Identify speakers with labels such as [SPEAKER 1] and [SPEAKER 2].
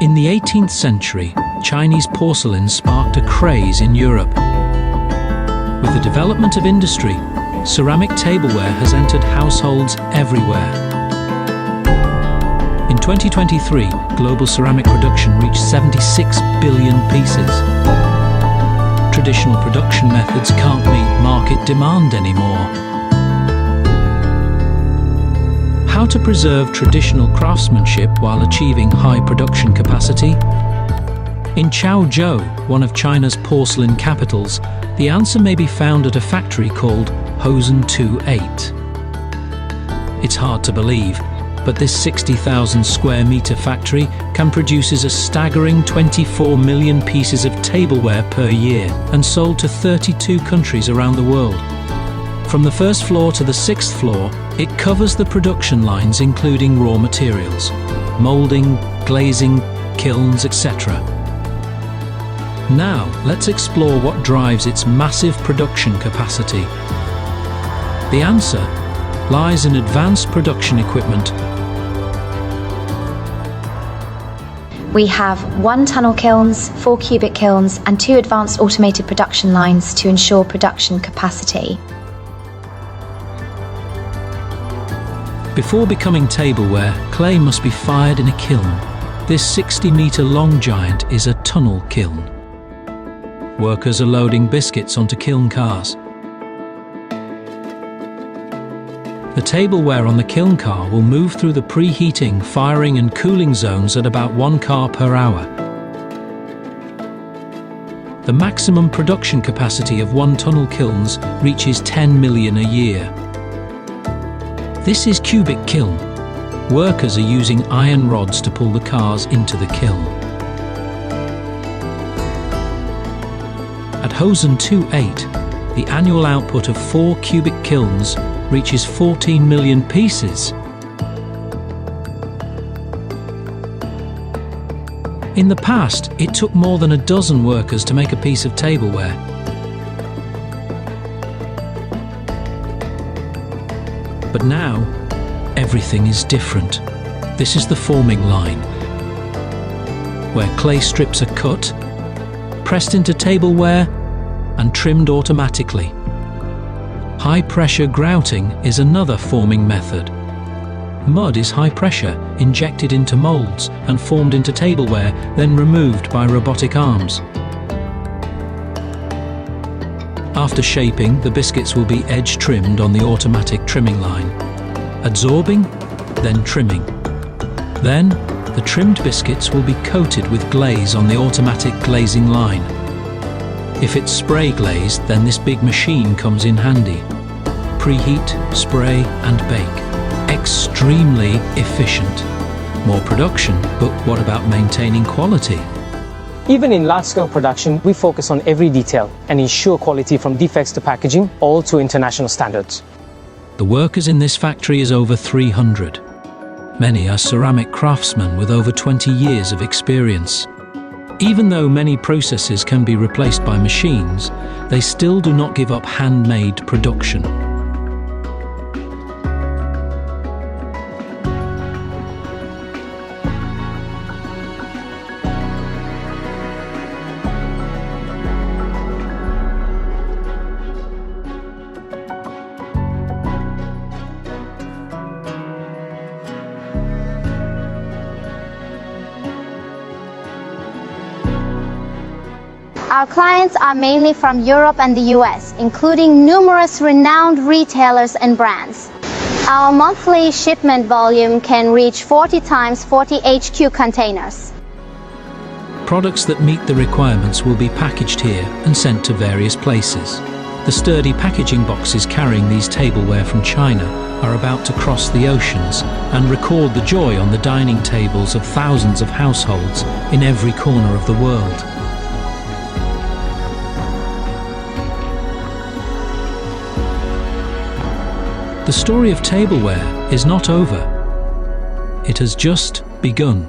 [SPEAKER 1] In the 18th century, Chinese porcelain sparked a craze in Europe. With the development of industry, ceramic tableware has entered households everywhere. In 2023, global ceramic production reached 76 billion pieces. Traditional production methods can't meet market demand anymore. How to preserve traditional craftsmanship while achieving high production capacity? In Chaozhou, one of China's porcelain capitals, the answer may be found at a factory called Hosen Home. It's hard to believe, but this 60,000 square meter factory can produce a staggering 24 million pieces of tableware per year and sold to 32 countries around the world. From the first floor to the 6th floor, it covers the production lines including raw materials, molding, glazing, kilns, etc. Now, let's explore what drives its massive production capacity. The answer lies in advanced production equipment.
[SPEAKER 2] We have 1 tunnel kilns, 4 cubic kilns, and 2 advanced automated production lines to ensure production capacity.
[SPEAKER 1] Before becoming tableware, clay must be fired in a kiln. This 60-meter-long giant is a tunnel kiln. Workers are loading biscuits onto kiln cars. The tableware on the kiln car will move through the preheating, firing and cooling zones at about 1 car per hour. The maximum production capacity of 1 tunnel kilns reaches 10 million a year. This is cubic kiln. Workers are using iron rods to pull the cars into the kiln. At Hosen 2.8, the annual output of 4 cubic kilns reaches 14 million pieces. In the past, it took more than a dozen workers to make a piece of tableware. But now, everything is different. This is the forming line, where clay strips are cut, pressed into tableware, and trimmed automatically. High-pressure grouting is another forming method. Mud is high pressure, injected into molds and formed into tableware, then removed by robotic arms. After shaping, the biscuits will be edge trimmed on the automatic trimming line. Adsorbing, then trimming. Then, the trimmed biscuits will be coated with glaze on the automatic glazing line. If it's spray glazed, then this big machine comes in handy. Preheat, spray and bake. Extremely efficient. More production, but what about maintaining quality?
[SPEAKER 3] Even in large-scale production, we focus on every detail and ensure quality from defects to packaging, all to international standards.
[SPEAKER 1] The workers in this factory is over 300. Many are ceramic craftsmen with over 20 years of experience. Even though many processes can be replaced by machines, they still do not give up handmade production.
[SPEAKER 4] Our clients are mainly from Europe and the US, including numerous renowned retailers and brands. Our monthly shipment volume can reach 40 times 40 HQ containers.
[SPEAKER 1] Products that meet the requirements will be packaged here and sent to various places. The sturdy packaging boxes carrying these tableware from China are about to cross the oceans and record the joy on the dining tables of thousands of households in every corner of the world. The story of tableware is not over. It has just begun.